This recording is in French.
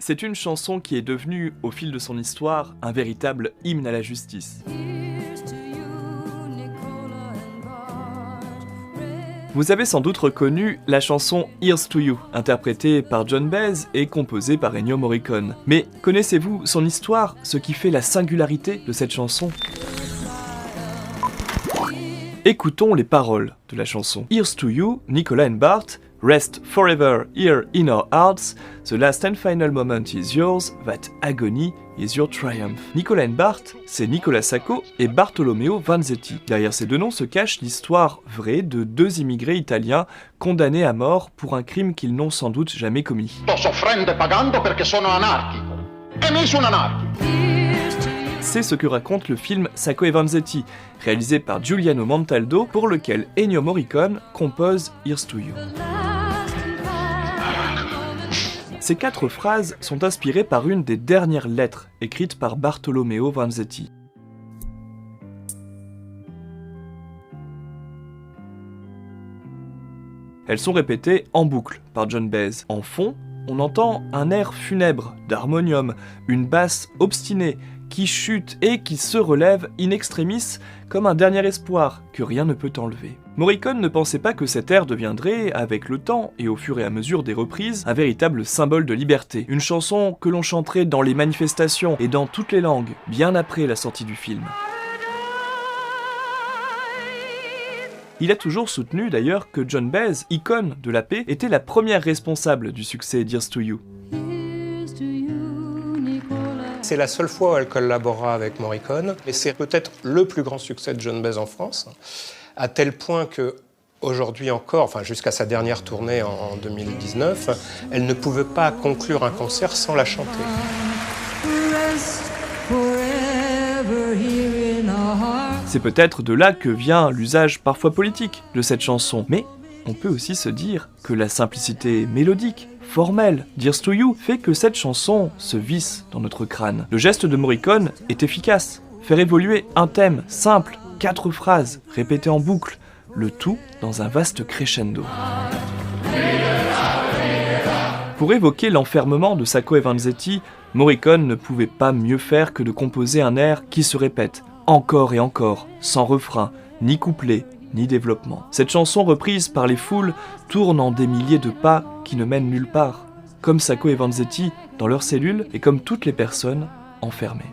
C'est une chanson qui est devenue, au fil de son histoire, un véritable hymne à la justice. Vous avez sans doute reconnu la chanson Here's to You, interprétée par John Baez et composée par Ennio Morricone. Mais connaissez-vous son histoire, ce qui fait la singularité de cette chanson ? Écoutons les paroles de la chanson. Here's to you, Nicola and Bart, rest forever here in our hearts, the last and final moment is yours, that agony is your triumph. Nicola and Bart, c'est Nicola Sacco et Bartolomeo Vanzetti. Derrière ces deux noms se cache l'histoire vraie de deux immigrés italiens condamnés à mort pour un crime qu'ils n'ont sans doute jamais commis. C'est ce que raconte le film Sacco e Vanzetti, réalisé par Giuliano Montaldo, pour lequel Ennio Morricone compose Here's to You. Ces 4 phrases sont inspirées par une des dernières lettres écrites par Bartolomeo Vanzetti. Elles sont répétées en boucle par John Baez. En fond, on entend un air funèbre d'harmonium, une basse obstinée qui chute et qui se relève in extremis comme un dernier espoir que rien ne peut enlever. Morricone ne pensait pas que cet air deviendrait, avec le temps et au fur et à mesure des reprises, un véritable symbole de liberté. Une chanson que l'on chanterait dans les manifestations et dans toutes les langues, bien après la sortie du film. Il a toujours soutenu d'ailleurs que John Baez, icône de la paix, était la première responsable du succès d'Here's to You. C'est la seule fois où elle collaborera avec Morricone, et c'est peut-être le plus grand succès de John Baez en France, à tel point que aujourd'hui encore, enfin jusqu'à sa dernière tournée en 2019, elle ne pouvait pas conclure un concert sans la chanter. C'est peut-être de là que vient l'usage parfois politique de cette chanson, mais on peut aussi se dire que la simplicité mélodique, formelle d'Here's to You fait que cette chanson se visse dans notre crâne. Le geste de Morricone est efficace. Faire évoluer un thème simple, 4 phrases répétées en boucle, le tout dans un vaste crescendo. Pour évoquer l'enfermement de Sacco e Vanzetti, Morricone ne pouvait pas mieux faire que de composer un air qui se répète encore et encore, sans refrain, ni couplet, ni développement. Cette chanson reprise par les foules tourne en des milliers de pas qui ne mènent nulle part, comme Sacco et Vanzetti dans leur cellule et comme toutes les personnes enfermées.